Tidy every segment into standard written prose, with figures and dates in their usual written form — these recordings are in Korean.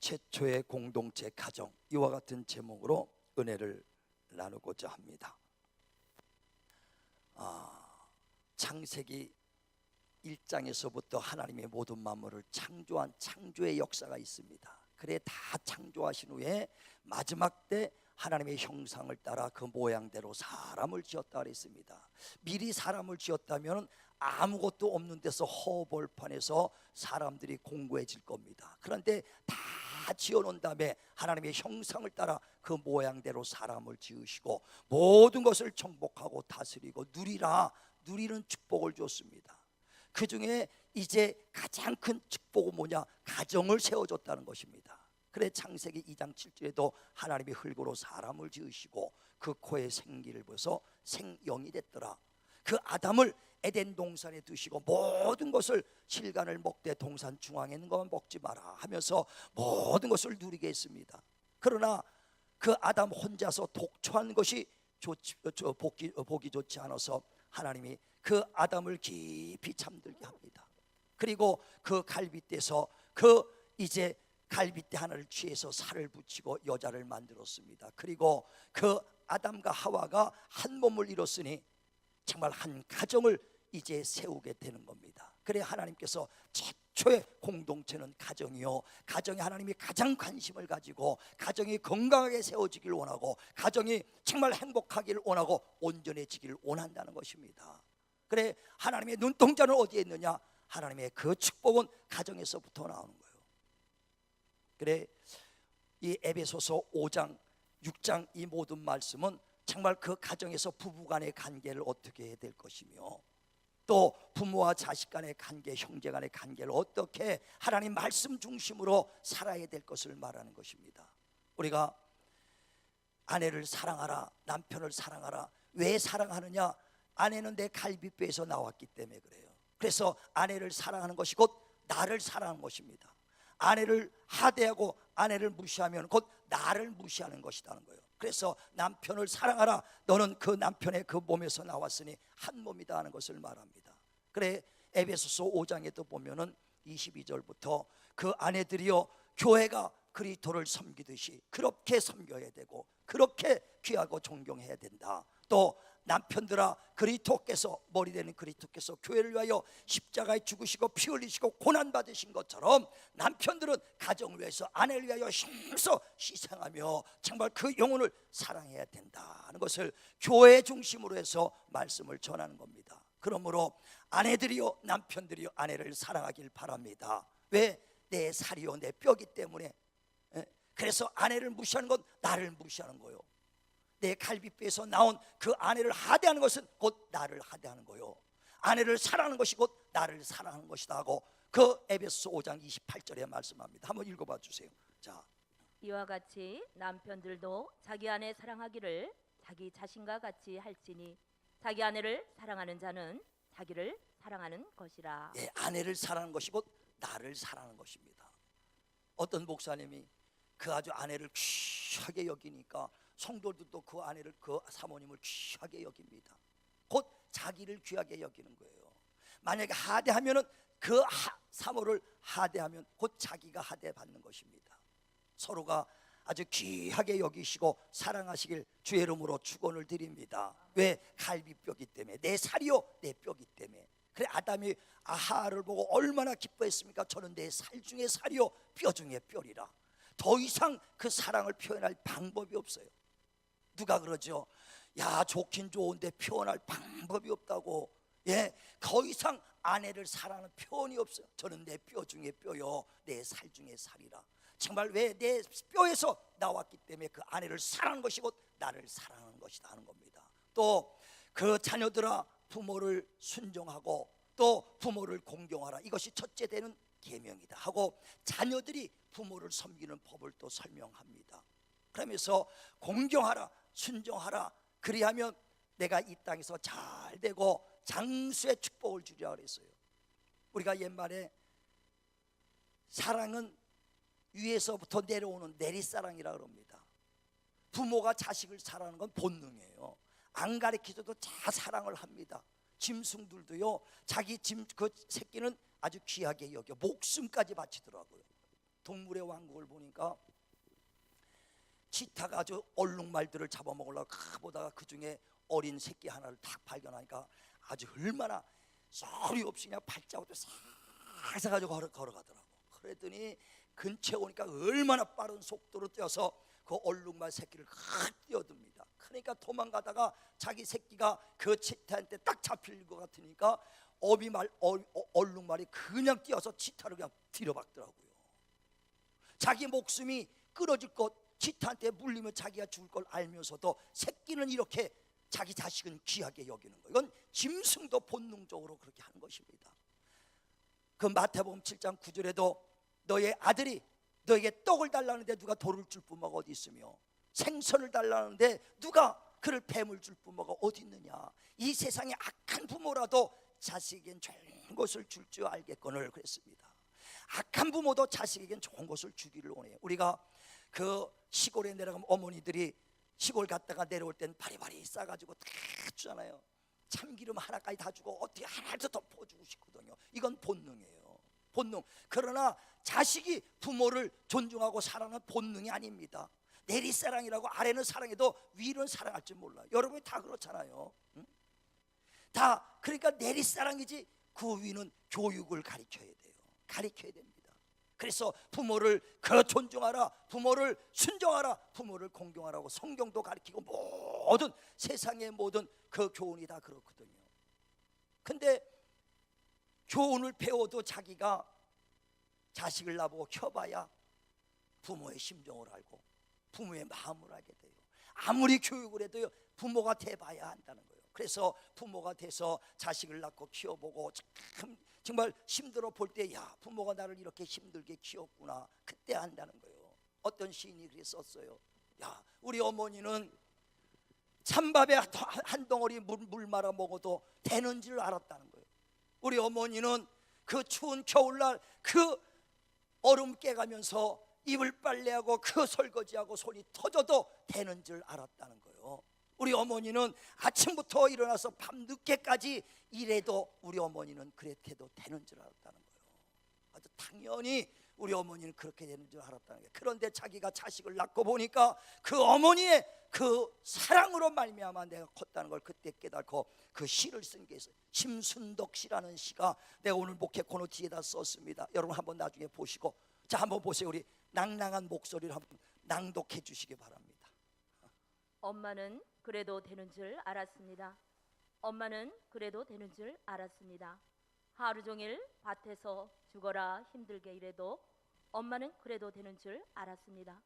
최초의 공동체 가정, 이와 같은 제목으로 은혜를 나누고자 합니다. 창세기 1장에서부터 하나님의 모든 만물을 창조한 창조의 역사가 있습니다. 그래 다 창조하신 후에 마지막 때 하나님의 형상을 따라 그 모양대로 사람을 지었다 그랬습니다. 미리 사람을 지었다면 아무것도 없는 데서 허벌판에서 사람들이 공고해질 겁니다. 그런데 다 지어놓은 다음에 하나님의 형상을 따라 그 모양대로 사람을 지으시고 모든 것을 정복하고 다스리고 누리는 축복을 줬습니다. 그 중에 이제 가장 큰 축복은 뭐냐? 가정을 세워줬다는 것입니다. 그래 창세기 2장 7절에도 하나님이 흙으로 사람을 지으시고 그 코에 생기를 부어서 생영이 됐더라. 그 아담을 에덴 동산에 두시고 모든 것을 실간을 먹되 동산 중앙에 있는 것만 먹지 마라 하면서 모든 것을 누리게 했습니다. 그러나 그 아담 혼자서 독초한 것이 보기 좋지 않아서 하나님이 그 아담을 깊이 잠들게 합니다. 그리고 그 갈빗대에서 이제 갈빗대 하나를 취해서 살을 붙이고 여자를 만들었습니다. 그리고 그 아담과 하와가 한 몸을 이뤘으니 정말 한 가정을 이제 세우게 되는 겁니다. 그래 하나님께서 최초의 공동체는 가정이요, 가정에 하나님이 가장 관심을 가지고 가정이 건강하게 세워지길 원하고 가정이 정말 행복하기를 원하고 온전해지기를 원한다는 것입니다. 그래 하나님의 눈동자는 어디에 있느냐? 하나님의 그 축복은 가정에서부터 나오는 거예요. 그래 이 에베소서 5장 6장 이 모든 말씀은 정말 그 가정에서 부부간의 관계를 어떻게 해야 될 것이며 또 부모와 자식 간의 관계, 형제 간의 관계를 어떻게 하나님 말씀 중심으로 살아야 될 것을 말하는 것입니다. 우리가 아내를 사랑하라, 남편을 사랑하라. 왜 사랑하느냐? 아내는 내 갈비뼈에서 나왔기 때문에 그래요. 그래서 아내를 사랑하는 것이 곧 나를 사랑하는 것입니다. 아내를 하대하고 아내를 무시하면 곧 나를 무시하는 것이라는 거예요. 그래서 남편을 사랑하라. 너는 그 남편의 그 몸에서 나왔으니 한 몸이다 하는 것을 말합니다. 그래 에베소서 5장에도 보면은 22절부터 그 아내들이여 교회가 그리스도를 섬기듯이 그렇게 섬겨야 되고 그렇게 귀하고 존경해야 된다. 또 남편들아 그리스도께서 머리 되는 그리스도께서 교회를 위하여 십자가에 죽으시고 피 흘리시고 고난 받으신 것처럼 남편들은 가정을 위해서 아내를 위하여 힘써 희생하며 정말 그 영혼을 사랑해야 된다는 것을 교회 중심으로 해서 말씀을 전하는 겁니다. 그러므로 아내들이요 남편들이요 아내를 사랑하길 바랍니다. 왜? 내 살이요 내 뼈기 때문에. 그래서 아내를 무시하는 건 나를 무시하는 거예요. 내 갈비뼈에서 나온 그 아내를 하대하는 것은 곧 나를 하대하는 거요. 아내를 사랑하는 것이 곧 나를 사랑하는 것이다 하고 그 에베소서 5장 28절에 말씀합니다. 한번 읽어봐 주세요. 자, 이와 같이 남편들도 자기 아내 사랑하기를 자기 자신과 같이 할지니 자기 아내를 사랑하는 자는 자기를 사랑하는 것이라. 예, 아내를 사랑하는 것이 곧 나를 사랑하는 것입니다. 어떤 목사님이 그 아주 아내를 귀하게 여기니까 성도들도 그 아내를 그 사모님을 귀하게 여깁니다. 곧 자기를 귀하게 여기는 거예요. 만약에 하대하면은 그 사모를 하대하면 곧 자기가 하대받는 것입니다. 서로가 아주 귀하게 여기시고 사랑하시길 주의 이름으로 축원을 드립니다. 왜? 갈비뼈기 때문에 내 살이요 내 뼈기 때문에. 그래 아담이 아하를 보고 얼마나 기뻐했습니까? 저는 내 살 중에 살이요 뼈 중에 뼈리라. 더 이상 그 사랑을 표현할 방법이 없어요. 누가 그러죠? 야 좋긴 좋은데 표현할 방법이 없다고. 예, 더 이상 아내를 사랑하는 표현이 없어요. 저는 내 뼈 중에 뼈요 내 살 중에 살이라. 정말 왜? 내 뼈에서 나왔기 때문에 그 아내를 사랑하는 것이 곧 나를 사랑하는 것이다 하는 겁니다. 또 그 자녀들아 부모를 순종하고 또 부모를 공경하라. 이것이 첫째 되는 계명이다 하고 자녀들이 부모를 섬기는 법을 또 설명합니다. 그러면서 공경하라 순종하라. 그리하면 내가 이 땅에서 잘 되고 장수의 축복을 주리라 그랬어요. 우리가 옛말에 사랑은 위에서부터 내려오는 내리사랑이라 그럽니다. 부모가 자식을 사랑하는 건 본능이에요. 안 가르쳐줘도 다 사랑을 합니다. 짐승들도요 자기 그 새끼는 아주 귀하게 여겨 목숨까지 바치더라고요. 동물의 왕국을 보니까 치타가 아주 얼룩말들을 잡아먹으려고 보다가 그 중에 어린 새끼 하나를 딱 발견하니까 아주 얼마나 소리 없이 그냥 발자국도 싹싹 가지고 걸어가더라고. 그랬더니 근처에 오니까 얼마나 빠른 속도로 뛰어서 그 얼룩말 새끼를 확 뛰어듭니다. 그러니까 도망가다가 자기 새끼가 그 치타한테 딱 잡힐 것 같으니까 얼룩말이 그냥 뛰어서 치타를 그냥 들여박더라고요. 자기 목숨이 끊어질 것, 치타한테 물리면 자기가 죽을 걸 알면서도 새끼는 이렇게 자기 자식은 귀하게 여기는 거예요. 이건 짐승도 본능적으로 그렇게 하는 것입니다. 그 마태복음 7장 9절에도 너의 아들이 너에게 떡을 달라는데 누가 돌을 줄 뿐마가 어디 있으며 생선을 달라는데 누가 그를 뱀을 줄 뿐마가 어디 있느냐. 이 세상에 악한 부모라도 자식에겐 좋은 것을 줄 줄 알겠거늘 그랬습니다. 악한 부모도 자식에겐 좋은 것을 주기를 원해요. 우리가 그 시골에 내려가면 어머니들이 시골 갔다가 내려올 땐 바리바리 싸가지고 다 주잖아요. 참기름 하나까지 다 주고 어떻게 하나도 더 퍼주고 싶거든요. 이건 본능이에요. 본능. 그러나 자식이 부모를 존중하고 사랑하는 본능이 아닙니다. 내리사랑이라고 아래는 사랑해도 위는 사랑할 줄 몰라요. 여러분이 다 그렇잖아요. 응? 다 그러니까 내리사랑이지 그 위는 교육을 가르쳐야 돼요. 가르쳐야 됩니다. 그래서 부모를 존중하라, 부모를 순종하라, 부모를 공경하라고 성경도 가르치고 모든 세상의 모든 그 교훈이 다 그렇거든요. 근데 교훈을 배워도 자기가 자식을 나보고 켜봐야 부모의 심정을 알고 부모의 마음을 알게 돼요. 아무리 교육을 해도요 부모가 돼봐야 한다는 거예요. 그래서 부모가 돼서 자식을 낳고 키워보고 참 정말 힘들어 볼 때 야 부모가 나를 이렇게 힘들게 키웠구나 그때 안다는 거예요. 어떤 시인이 그렇게 썼어요. 야 우리 어머니는 찬밥에 한 덩어리 물 말아 먹어도 되는 줄 알았다는 거예요. 우리 어머니는 그 추운 겨울날 그 얼음 깨가면서 이불 빨래하고 그 설거지하고 손이 터져도 되는 줄 알았다는 거예요. 우리 어머니는 아침부터 일어나서 밤늦게까지 일해도 우리 어머니는 그렇게 해도 되는 줄 알았다는 거예요. 아주 당연히 우리 어머니는 그렇게 되는 줄 알았다는 거예요. 그런데 자기가 자식을 낳고 보니까 그 어머니의 그 사랑으로 말미암아 내가 컸다는 걸 그때 깨닫고 그 시를 쓴 게 있어요. 심순덕 시라는 시가 내가 오늘 목회 코너 뒤에다 썼습니다. 여러분 한번 나중에 보시고 자 한번 보세요. 우리 낭낭한 목소리를 한번 낭독해 주시기 바랍니다. 엄마는 그래도 되는 줄 알았습니다. 엄마는 그래도 되는 줄 알았습니다. 하루 종일 밭에서 죽어라 힘들게 일해도 엄마는 그래도 되는 줄 알았습니다.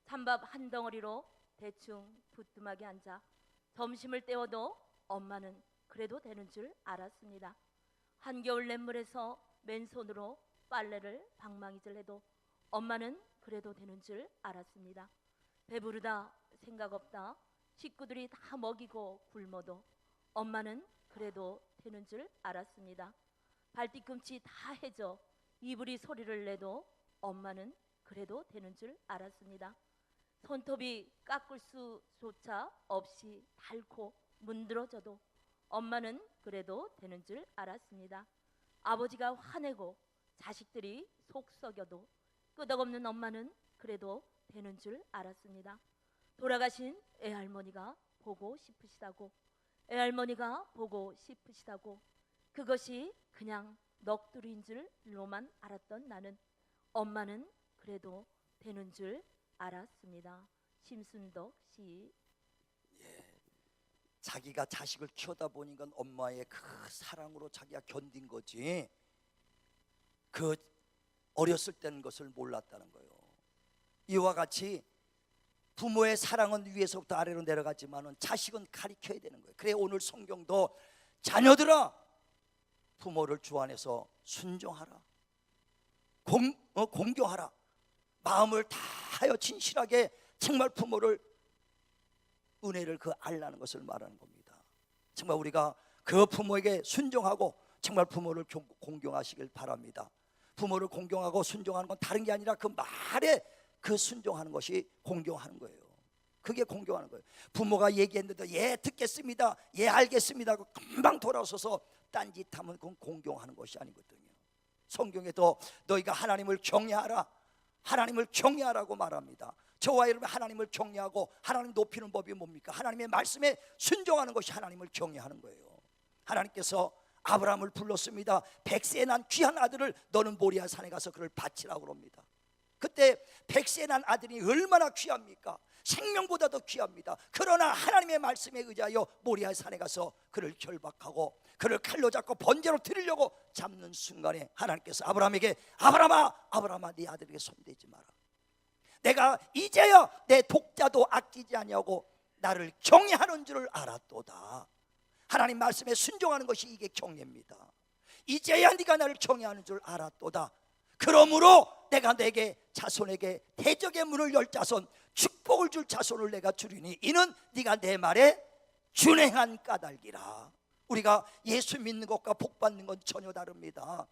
찬밥 한 덩어리로 대충 부뚜막에 앉아 점심을 때워도 엄마는 그래도 되는 줄 알았습니다. 한겨울 냇물에서 맨손으로 빨래를 방망이질 해도 엄마는 그래도 되는 줄 알았습니다. 배부르다 생각 없다 식구들이 다 먹이고 굶어도 엄마는 그래도 되는 줄 알았습니다. 발뒤꿈치 다 해져 이불이 소리를 내도 엄마는 그래도 되는 줄 알았습니다. 손톱이 깎을 수조차 없이 닳고 문드러져도 엄마는 그래도 되는 줄 알았습니다. 아버지가 화내고 자식들이 속 썩여도 끄덕없는 엄마는 그래도 되는 줄 알았습니다. 돌아가신 애할머니가 보고 싶으시다고 애할머니가 보고 싶으시다고 그것이 그냥 넋두리인 줄로만 알았던 나는 엄마는 그래도 되는 줄 알았습니다. 심순덕 시. 자기가 자식을 키우다 보니까 엄마의 그 사랑으로 자기가 견딘 거지 그 어렸을 때는 것을 몰랐다는 거예요. 이와 같이 부모의 사랑은 위에서부터 아래로 내려가지만은 자식은 가르쳐야 되는 거예요. 그래 오늘 성경도 자녀들아 부모를 주 안에서 순종하라 공경하라 마음을 다하여 진실하게 정말 부모를 은혜를 그 알라는 것을 말하는 겁니다. 정말 우리가 그 부모에게 순종하고 정말 부모를 공경하시길 바랍니다. 부모를 공경하고 순종하는 건 다른 게 아니라 그 말에 그 순종하는 것이 공경하는 거예요. 그게 공경하는 거예요. 부모가 얘기했는데 예 듣겠습니다 예 알겠습니다 하고 금방 돌아서서 딴짓하면 그건 공경하는 것이 아니거든요. 성경에도 너희가 하나님을 경외하라 하나님을 경외하라고 말합니다. 저와 여러분 하나님을 경외하고 하나님 높이는 법이 뭡니까? 하나님의 말씀에 순종하는 것이 하나님을 경외하는 거예요. 하나님께서 아브라함을 불렀습니다. 100세에 난 귀한 아들을 너는 모리아 산에 가서 그를 바치라고 그럽니다. 그때 100세에 난 아들이 얼마나 귀합니까? 생명보다도 귀합니다. 그러나 하나님의 말씀에 의지하여 모리아 산에 가서 그를 결박하고 그를 칼로 잡고 번제로 드리려고 잡는 순간에 하나님께서 아브라함에게 아브라함아 네 아들에게 손대지 마라. 내가 이제야 내 독자도 아끼지 아니하고 나를 경외하는 줄을 알았도다. 하나님 말씀에 순종하는 것이 이게 경외입니다. 이제야 네가 나를 경외하는 줄 알았도다. 그러므로 내가 내게 자손에게 대적의 문을 열 자손, 축복을 줄 자손을 내가 주리니 이는 네가 내 말에 준행한 까닭이라. 우리가 예수 믿는 것과 복 받는 건 전혀 다릅니다.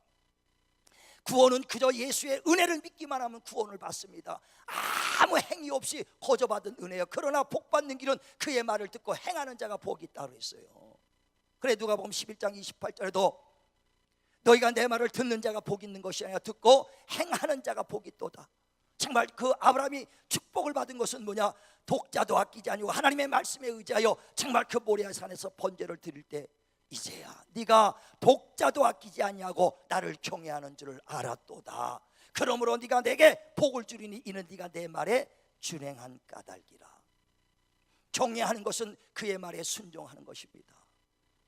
구원은 그저 예수의 은혜를 믿기만 하면 구원을 받습니다. 아무 행위 없이 거저받은 은혜요. 그러나 복 받는 길은 그의 말을 듣고 행하는 자가 복이 있다고 했어요. 그래 누가복음 11장 28절에도 너희가 내 말을 듣는 자가 복 있는 것이 아니라 듣고 행하는 자가 복이 있도다. 정말 그 아브라함이 축복을 받은 것은 뭐냐? 독자도 아끼지 아니고 하나님의 말씀에 의지하여 정말 그 모리아 산에서 번제를 드릴 때 이제야 네가 독자도 아끼지 아니하고 나를 경외하는 줄을 알았도다. 그러므로 네가 내게 복을 주리니 이는 네가 내 말에 준행한 까닭이라. 경외하는 것은 그의 말에 순종하는 것입니다.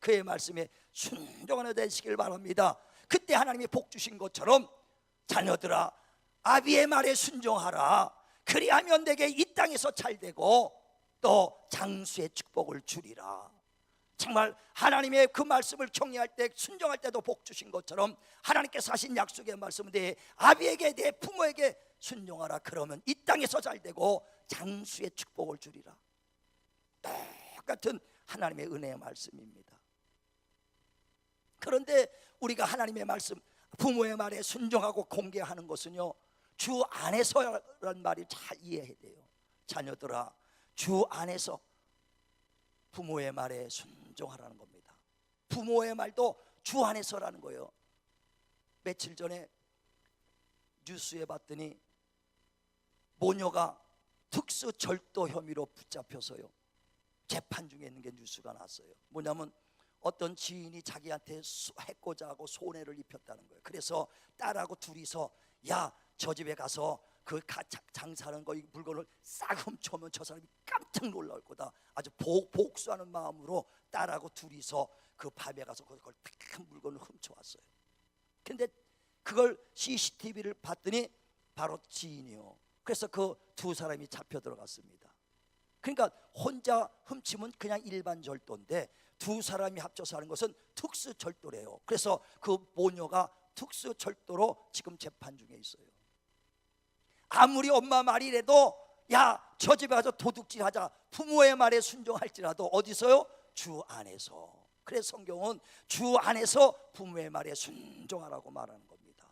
그의 말씀에 순종하는 되시길 바랍니다. 그때 하나님이 복 주신 것처럼 자녀들아 아비의 말에 순종하라. 그리하면 내게 이 땅에서 잘되고 또 장수의 축복을 주리라. 정말 하나님의 그 말씀을 경외할 때 순종할 때도 복 주신 것처럼 하나님께서 하신 약속의 말씀은 내 아비에게 내 부모에게 순종하라. 그러면 이 땅에서 잘되고 장수의 축복을 주리라. 똑같은 하나님의 은혜의 말씀입니다. 그런데 우리가 하나님의 말씀 부모의 말에 순종하고 공개하는 것은요 주 안에서라는 말이 잘 이해해야 돼요. 자녀들아 주 안에서 부모의 말에 순종하라는 겁니다. 부모의 말도 주 안에서라는 거예요. 며칠 전에 뉴스에 봤더니 모녀가 특수 절도 혐의로 붙잡혀서요 재판 중에 있는 게 뉴스가 났어요. 뭐냐면 어떤 지인이 자기한테 해코자 하고 손해를 입혔다는 거예요. 그래서 딸하고 둘이서 야 저 집에 가서 그 장사하는 거 물건을 싹 훔쳐오면 저 사람이 깜짝 놀랄 거다. 아주 복수하는 마음으로 딸하고 둘이서 그 밤에 가서 그걸 큰 물건을 훔쳐왔어요. 근데 그걸 CCTV를 봤더니 바로 지인이요. 그래서 그 두 사람이 잡혀 들어갔습니다. 그러니까 혼자 훔치면 그냥 일반 절도인데 두 사람이 합쳐서 하는 것은 특수 절도래요. 그래서 그 모녀가 특수 절도로 지금 재판 중에 있어요. 아무리 엄마 말이라도 야 저 집에 가서 도둑질하자 부모의 말에 순종할지라도 어디서요? 주 안에서. 그래서 성경은 주 안에서 부모의 말에 순종하라고 말하는 겁니다.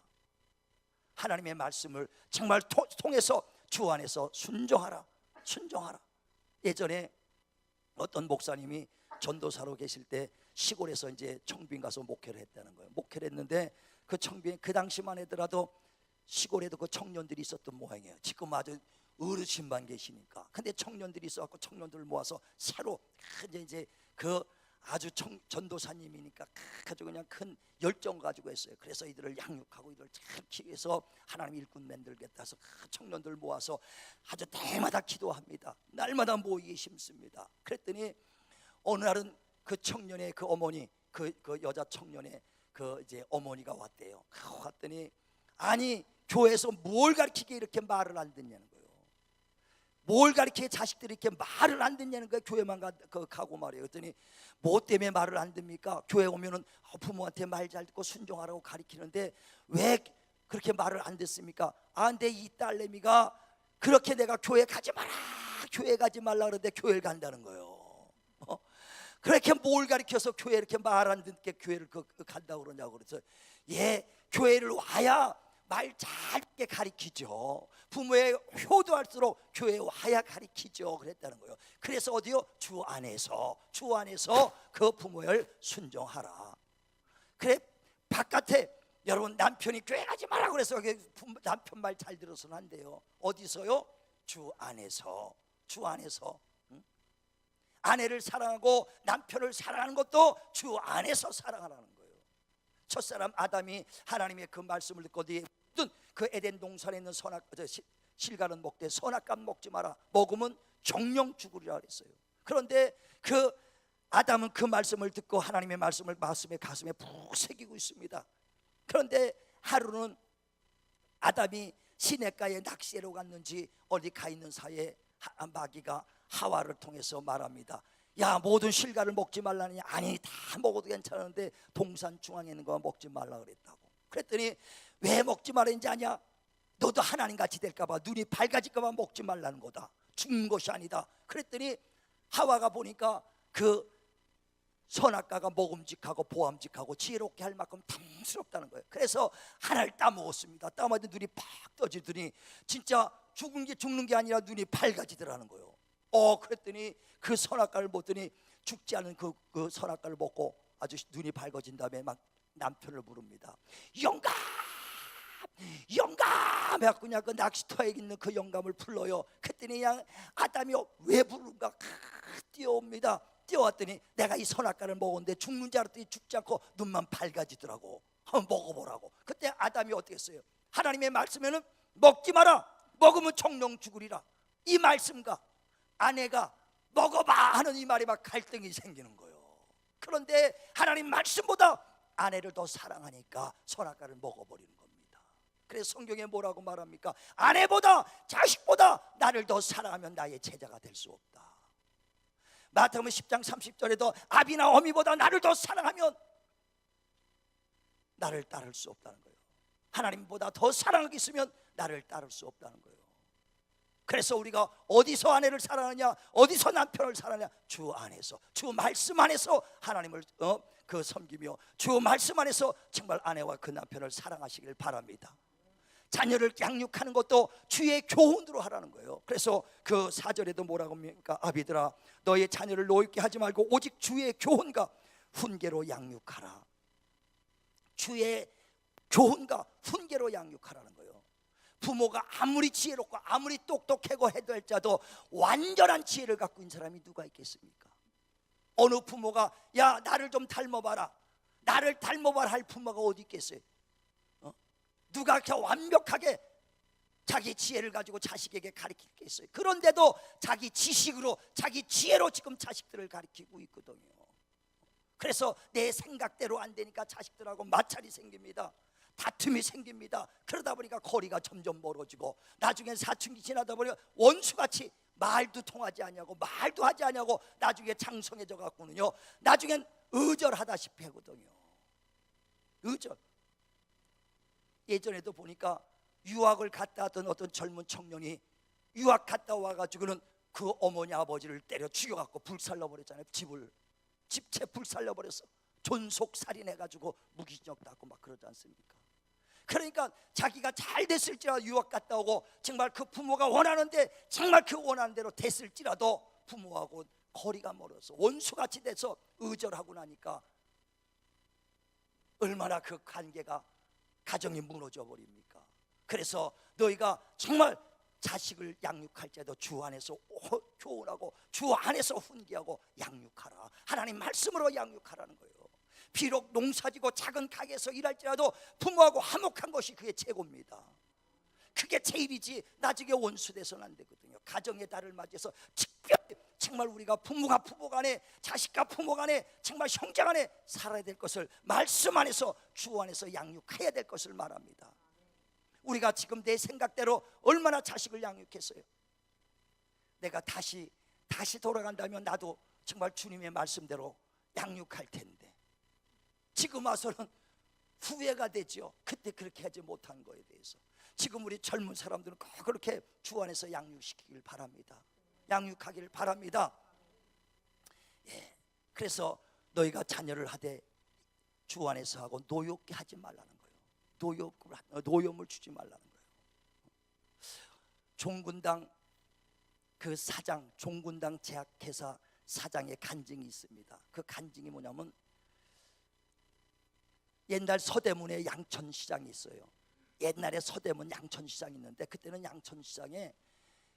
하나님의 말씀을 정말 통해서 주 안에서 순종하라. 예전에 어떤 목사님이 전도사로 계실 때 시골에서 이제 청빙 가서 목회를 했다는 거예요. 목회를 했는데 그 청빙 그 당시만 해더라도 시골에도 그 청년들이 있었던 모양이에요. 지금 아주 어르신만 계시니까. 근데 청년들이 있어갖고 청년들을 모아서 새로 이제 그 아주 전도사님이니까 아주 그냥 큰 열정 가지고 했어요. 그래서 이들을 양육하고 이들을 잘 키워서 하나님 일꾼 만들겠다 해서 청년들 모아서 아주 때마다 기도합니다. 날마다 모이기 힘씁니다. 그랬더니 어느 날은 그 청년의 그 어머니 그 여자 청년의 그 이제 어머니가 왔대요. 왔더니 아니 교회에서 뭘 가르치게 이렇게 말을 안 듣냐는 거예요. 뭘 가르치게 자식들이 이렇게 말을 안 듣냐는 거예요. 교회만 가고 말이에요. 그랬더니 뭐 때문에 말을 안 듣습니까? 교회 오면은 부모한테 말 잘 듣고 순종하라고 가르치는데 왜 그렇게 말을 안 듣습니까? 아 근데 이 딸내미가 그렇게 내가 교회 가지 마라 교회 가지 말라 그러는데 교회를 간다는 거예요. 그렇게 뭘 가르쳐서 교회 이렇게 말 안 듣게 교회를 간다고 그러냐고. 그래서 예 교회를 와야 말 짧게 가르치죠. 부모의 효도할수록 교회에 와야 가르치죠. 그랬다는 거예요. 그래서 어디요? 주 안에서 그 부모를 순종하라. 그래 바깥에 여러분, 남편이 교회 가지 말라고 그래서 남편 말 잘 들어서는 안 돼요. 어디서요? 주 안에서. 주 안에서. 아내를 사랑하고 남편을 사랑하는 것도 주 안에서 사랑하라는 거예요. 첫사람 아담이 하나님의 그 말씀을 듣고 그 에덴 동산에 있는 실과는 먹되 선악과는 먹지 마라. 먹으면 정령 죽으리라 그랬어요. 그런데 그 아담은 그 말씀을 듣고 하나님의 말씀을 가슴에 푹 새기고 있습니다. 그런데 하루는 아담이 시냇가에 낚시하러 갔는지 어디 가 있는 사이에 마귀가 하와를 통해서 말합니다. 야, 모든 실과를 먹지 말라니. 아니, 다 먹어도 괜찮은데 동산 중앙에 있는 거 먹지 말라 그랬다고. 그랬더니 왜 먹지 말았는지 아냐? 너도 하나님 같이 될까 봐, 눈이 밝아질까 봐 먹지 말라는 거다. 죽는 것이 아니다. 그랬더니 하와가 보니까 그 선악과가 먹음직하고 보암직하고 지혜롭게 할 만큼 탐스럽다는 거예요. 그래서 하나를 따먹었습니다. 따먹었더니 눈이 팍 떠지더니 진짜 죽는 게 아니라 눈이 밝아지더라는 거예요. 그랬더니 그 선악과를 먹더니 죽지 않은 그 선악과를 먹고 아주 눈이 밝아진 다음에 막 남편을 부릅니다. 영감! 영감! 해갖고 그냥 그 낚시터에 있는 그 영감을 불러요. 그랬더니 그냥 아담이 왜 부른가 뛰어옵니다. 뛰어왔더니 내가 이 선악과를 먹었는데 죽는 줄 알았더니 죽지 않고 눈만 밝아지더라고. 한번 먹어보라고. 그때 아담이 어떻게 했어요? 하나님의 말씀에는 먹지 마라, 먹으면 정령 죽으리라. 이 말씀과 아내가 먹어봐 하는 이 말이 막 갈등이 생기는 거예요. 그런데 하나님 말씀보다 아내를 더 사랑하니까 선악과를 먹어버리는 겁니다. 그래서 성경에 뭐라고 말합니까? 아내보다 자식보다 나를 더 사랑하면 나의 제자가 될 수 없다. 마태복음 10장 30절에도 아비나 어미보다 나를 더 사랑하면 나를 따를 수 없다는 거예요. 하나님보다 더 사랑하기 있으면 나를 따를 수 없다는 거예요. 그래서 우리가 어디서 아내를 사랑하냐, 어디서 남편을 사랑하냐? 주 안에서, 주 말씀 안에서 하나님을 섬기며 주 말씀 안에서 정말 아내와 그 남편을 사랑하시길 바랍니다. 자녀를 양육하는 것도 주의 교훈으로 하라는 거예요. 그래서 그 4절에도 뭐라고 합니까? 아비들아, 너의 자녀를 노엽게 하지 말고 오직 주의 교훈과 훈계로 양육하라. 주의 교훈과 훈계로 양육하라는 거예요. 부모가 아무리 지혜롭고 아무리 똑똑하고 해도 할지라도 완전한 지혜를 갖고 있는 사람이 누가 있겠습니까? 어느 부모가 야, 나를 좀 닮아봐라, 나를 닮아봐라 할 부모가 어디 있겠어요? 누가 이렇게 완벽하게 자기 지혜를 가지고 자식에게 가르치겠어요? 그런데도 자기 지식으로, 자기 지혜로 지금 자식들을 가르치고 있거든요. 그래서 내 생각대로 안 되니까 자식들하고 마찰이 생깁니다. 다툼이 생깁니다. 그러다 보니까 거리가 점점 멀어지고 나중엔 사춘기 지나다 보니까 원수같이 말도 통하지 않냐고, 말도 하지 않냐고 나중에 장성해져 갖고는요, 나중엔 의절하다시피 하거든요. 의절. 예전에도 보니까 유학을 갔다 왔던 어떤 젊은 청년이 유학 갔다 와가지고는 그 어머니 아버지를 때려 죽여갖고 불살려 버렸잖아요. 집채 불살려 버렸어. 존속살인해가지고 무기징역 받고 막 그러지 않습니까? 그러니까 자기가 잘 됐을지라도 유학 갔다 오고 정말 그 부모가 원하는데 정말 그 원하는 대로 됐을지라도 부모하고 거리가 멀어서 원수같이 돼서 의절하고 나니까 얼마나 그 관계가, 가정이 무너져 버립니까? 그래서 너희가 정말 자식을 양육할 때도 주 안에서 교훈하고 주 안에서 훈계하고 양육하라. 하나님 말씀으로 양육하라는 거예요. 비록 농사지고 작은 가게에서 일할지라도 부모하고 화목한 것이 그게 최고입니다. 그게 제일이지 나중에 원수 돼서는 안 되거든요. 가정의 달을 맞이해서 특별히 정말 우리가 부모가 부모 간에, 자식과 부모 간에, 정말 형제 간에 살아야 될 것을 말씀 안에서, 주 안에서 양육해야 될 것을 말합니다. 우리가 지금 내 생각대로 얼마나 자식을 양육했어요. 내가 다시 돌아간다면 나도 정말 주님의 말씀대로 양육할 텐데 지금 와서는 후회가 되죠. 그때 그렇게 하지 못한 거에 대해서. 지금 우리 젊은 사람들은 꼭 그렇게 주 안에서 양육시키길 바랍니다. 양육하기를 바랍니다. 예, 그래서 너희가 자녀를 하되 주 안에서 하고 노엽게 하지 말라는 거예요. 노염을 주지 말라는 거예요. 종군당 그 사장, 종군당 제약회사 사장의 간증이 있습니다. 그 간증이 뭐냐면 옛날 서대문에 양천시장이 있어요. 옛날에 서대문 양천시장이 있는데 그때는 양천시장에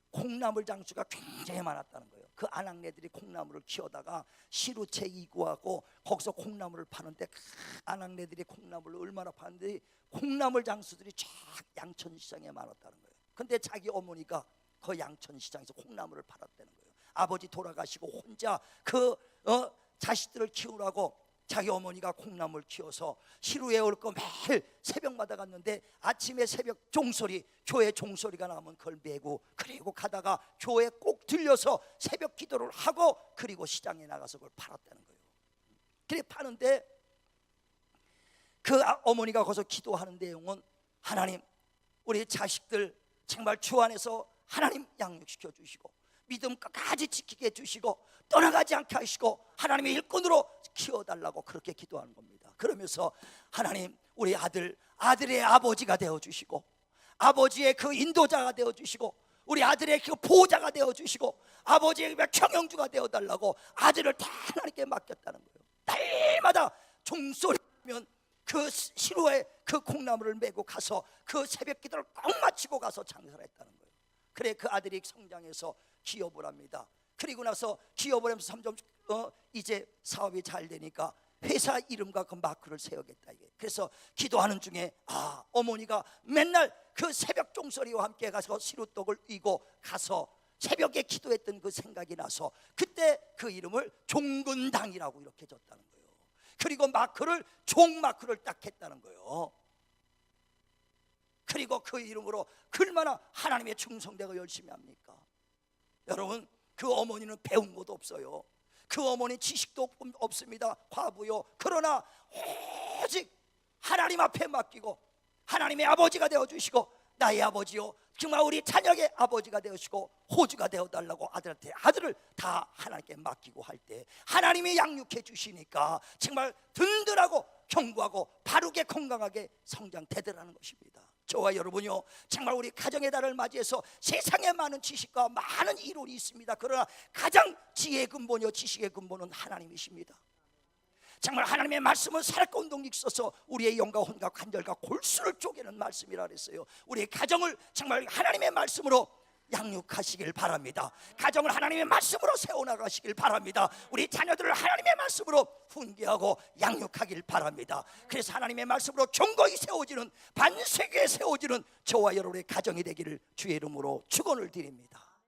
콩나물 장수가 굉장히 많았다는 거예요. 그 아낙네들이 콩나물을 키우다가 시루채 이구하고 거기서 콩나물을 파는데 그 아낙네들이 콩나물을 얼마나 파는데 콩나물 장수들이 쫙 양천시장에 많았다는 거예요. 근데 자기 어머니가 그 양천시장에서 콩나물을 팔았다는 거예요. 아버지 돌아가시고 혼자 그 자식들을 키우라고 자기 어머니가 콩나물 키워서 시루에 올 거 매일 새벽마다 갔는데 아침에 새벽 종소리, 교회 종소리가 나면 그걸 메고 그리고 가다가 교회 꼭 들려서 새벽 기도를 하고 그리고 시장에 나가서 그걸 팔았다는 거예요. 그래 파는데 그 어머니가 거기서 기도하는 내용은 하나님 우리 자식들 정말 주 안에서 하나님 양육시켜 주시고 믿음 끝까지 지키게 해주시고 떠나가지 않게 하시고 하나님의 일꾼으로 키워달라고 그렇게 기도하는 겁니다. 그러면서 하나님 우리 아들의 아버지가 되어주시고 아버지의 그 인도자가 되어주시고 우리 아들의 그 보호자가 되어주시고 아버지의 경영주가 되어달라고 아들을 다 하나님께 맡겼다는 거예요. 날마다 종소리면 그 시루에 그 콩나물을 메고 가서 그 새벽 기도를 꼭 마치고 가서 장사를 했다는 거예요. 그래 그 아들이 성장해서 기업을 합니다. 그리고 나서 기업을 하면서 점점 이제 사업이 잘 되니까 회사 이름과 그 마크를 세우겠다 이게. 그래서 기도하는 중에 어머니가 맨날 그 새벽 종소리와 함께 가서 시루떡을 이고 가서 새벽에 기도했던 그 생각이 나서 그때 그 이름을 종근당이라고 이렇게 줬다는 거예요. 그리고 마크를 종마크를 딱 했다는 거예요. 그리고 그 이름으로 얼마나 하나님의 충성되고 열심히 합니까? 여러분 그 어머니는 배운 것도 없어요. 그 어머니 지식도 없습니다. 과부요. 그러나 오직 하나님 앞에 맡기고 하나님의 아버지가 되어주시고 나의 아버지요 정말 우리 자녀의 아버지가 되어주시고 호주가 되어달라고 아들한테 아들을 다 하나님께 맡기고 할 때 하나님이 양육해 주시니까 정말 든든하고 견고하고 바르게 건강하게 성장되더라는 것입니다. 저와 여러분요 정말 우리 가정의 달을 맞이해서 세상에 많은 지식과 많은 이론이 있습니다. 그러나 가장 지혜의 근본이요 지식의 근본은 하나님이십니다. 정말 하나님의 말씀은 살아있고 운동력 있어서 우리의 영과 혼과 관절과 골수를 쪼개는 말씀이라 그랬어요. 우리의 가정을 정말 하나님의 말씀으로 양육하시길 바랍니다. 가정을 하나님의 말씀으로 세워나가시길 바랍니다. 우리 자녀들을 하나님의 말씀으로 훈계하고 양육하길 바랍니다. 그래서 하나님의 말씀으로 견고히 세워지는 반세기에 세워지는 저와 여러분의 가정이 되기를 주의 이름으로 축원을 드립니다.